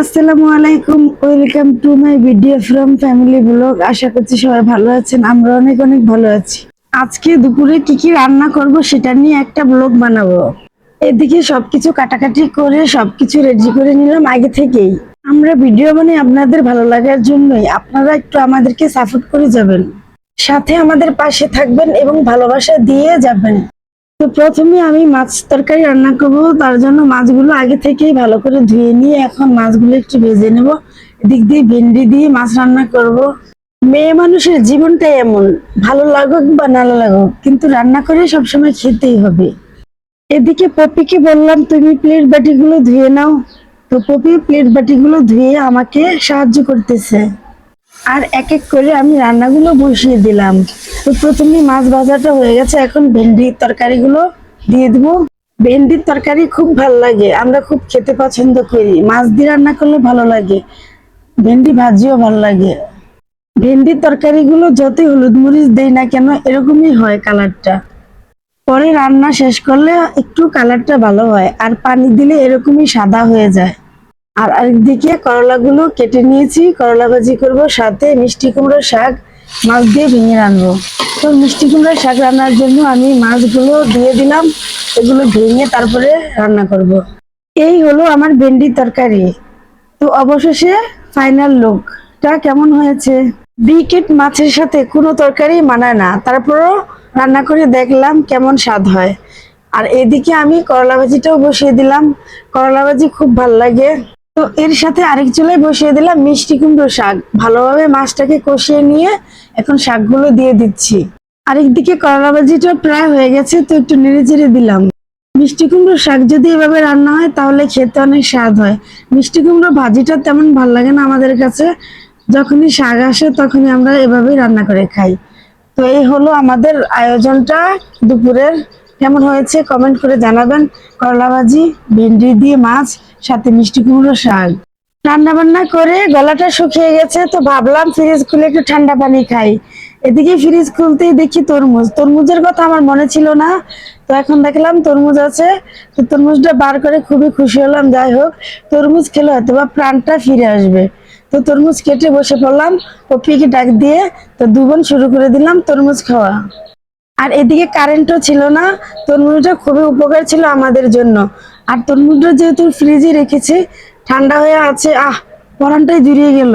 আসসালামু আলাইকুম, welcome to my video from family vlog. আশা করছি সবাই ভালো আছেন, আমরা অনেক অনেক ভালো আছি। আজকে দুপুরে কি কি রান্না করব সেটা নিয়ে একটা ব্লগ বানাবো। এদিকে সবকিছু কাটাকাটি করে সবকিছু রেডি করে নিলাম আগে থেকেই। আমরা ভিডিও বানাই আপনাদের ভালো লাগার জন্যই, আপনারা একটু আমাদেরকে সাপোর্ট করে যাবেন, সাথে আমাদের পাশে থাকবেন এবং ভালোবাসা দিয়ে যাবেন। তো প্রথমে আমি মাছ তরকারি রান্না করব, তার জন্য মাছগুলো আগে থেকেই ভালো করে ধুয়ে নিয়ে এখন মাছগুলো একটু ভেজে নেব। এদিক দিয়ে ভেন্ডি দিয়ে মাছ রান্না করব। মেয়ে মানুষের জীবনটাই এমন, ভালো লাগুক বা না লাগুক কিন্তু রান্না করে সবসময় খেতেই হবে। এদিকে পপিকে বললাম তুমি প্লেট বাটিগুলো ধুয়ে নাও। তো পপি প্লেট বাটিগুলো ধুয়ে আমাকে সাহায্য করতেছে। আর এক এক করে আমি রান্নাগুলো বসিয়ে দিলাম। তো প্রথমে মাছ ভাজাটা হয়ে গেছে, এখন ভেন্ডির তরকারিগুলো দিয়ে দিব। ভেন্ডির তরকারি খুব ভালো লাগে, আমরা খুব খেতে পছন্দ করি। মাছ দিয়ে রান্না করলে ভালো লাগে, ভেন্ডি ভাজিও ভালো লাগে। ভেন্ডির তরকারিগুলো যতই হলুদ মরিচ দেই না কেন এরকমই হয় কালারটা। পরে রান্না শেষ করলে একটু কালারটা ভালো হয়, আর পানি দিলে এরকমই সাদা হয়ে যায়। আর আরেকদিকে করলাগুলো কেটে নিয়েছি, করলা ভাজি করব, সাথে মিষ্টি কুমড়োর শাক মাছ দিয়ে ভেঙে রাখবো। তো মিষ্টি কুমড়োর শাক রান্নার জন্য আমি মাছগুলো দিয়ে দিলাম, এগুলো ভেঙে তারপরে রান্না করব। এই হলো আমার ভেন্ডির তরকারি। তো অবশেষে ফাইনাল লুকটা কেমন হয়েছে। ব্রিকেট মাছের সাথে কোনো তরকারি মানায় না, তারপরও রান্না করে দেখলাম কেমন স্বাদ হয়। আর এদিকে আমি করলা ভাজিটাও বসিয়ে দিলাম, করলা ভাজি খুব ভালো লাগে। তো এর সাথে আরেক চুলায় বসিয়ে দিলাম মিষ্টি কুমড়ো শাক, ভালোভাবে মাছটাকে কষিয়ে নিয়ে এখন শাকগুলো দিয়ে দিচ্ছি। আরেকদিকে করলা ভাজিটা প্রায় হয়ে গেছে, তো একটু নেড়ে চেড়ে দিলাম। মিষ্টি কুমড়ো শাক যদি এভাবে রান্না হয় তাহলে খেতে অনেক স্বাদ হয়। মিষ্টি কুমড়ো ভাজিটা তেমন ভালো লাগে না আমাদের কাছে, যখনই শাক আসে তখনই আমরা এভাবেই রান্না করে খাই। তো এই হলো আমাদের আয়োজনটা দুপুরের। কেমন হয়েছে কমেন্ট করে জানাবেন। করলা ভাজি, ভেন্ডি দিয়ে মাছ, সাথে মিষ্টি কুমড়ো শাক। রান্না বান্না করে গলাটা শুকিয়ে গেছে, তো ভাবলাম ফ্রিজ খুলে একটু ঠান্ডা পানি খাই। এদিকে ফ্রিজ খুলতেই দেখি তরমুজ, তরমুজের কথা আমার মনে ছিল না, তো এখন দেখলাম তরমুজ আছে। তো তরমুজটা বার করে খুবই খুশি হলাম। যাই হোক, তরমুজ খেলে হয়তো বা প্রাণটা ফিরে আসবে। তো তরমুজ কেটে বসে পড়লাম, পপিকে ডাক দিয়ে তো দুজন শুরু করে দিলাম তরমুজ খাওয়া। আর এদিকে কারেন্টও ছিল না, তরমুজটা খুবই উপকার ছিল আমাদের জন্য। আর তরমুজটা যেহেতু ফ্রিজে রেখেছি, ঠান্ডা হয়ে আছে, পরানটাই জুড়িয়ে গেল।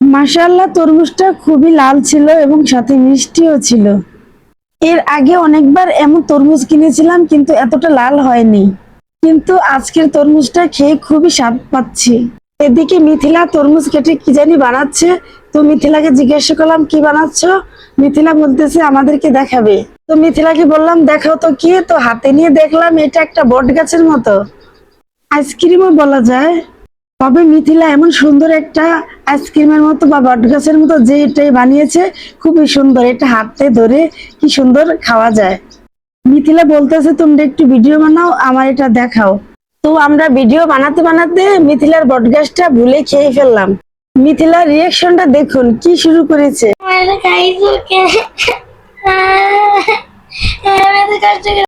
মাশাআল্লাহ, তরমুজটা খুবই লাল ছিল এবং সাথে মিষ্টিও ছিল। এর আগে অনেকবার এমন তরমুজ কিনেছিলাম কিন্তু এতটা লাল হয়নি, কিন্তু আজকের তরমুজটা খেয়ে খুবই স্বাদ পাচ্ছি। এদিকে মিথিলা তরমুজ কেটে কি জানি বানাচ্ছে, তো মিথিলাকে জিজ্ঞাসা করলাম কি বানাচ্ছ। মিথিলা বলতেছে আমাদেরকে দেখাবে। তো মিথিলাকে বললাম দেখাও তো কি, তো হাতে নিয়ে দেখলাম এটা একটা বট গাছের মতো, আইসক্রিমও বলা যায়। তবে মিথিলা এমন সুন্দর একটা আইসক্রিমের মতো বা বট গাছের মতো যে এটাই বানিয়েছে, খুবই সুন্দর। এটা হাতে ধরে কি সুন্দর খাওয়া যায়। মিথিলা বলতেছে তোমরা একটু ভিডিও বানাও, আমার এটা দেখাও। তো আমরা ভিডিও বানাতে বানাতে মিথিলার বটগাছটা ভুলে খেয়ে ফেললাম। মিথিলার রিয়াকশনটা দেখুন, কি শুরু করেছে।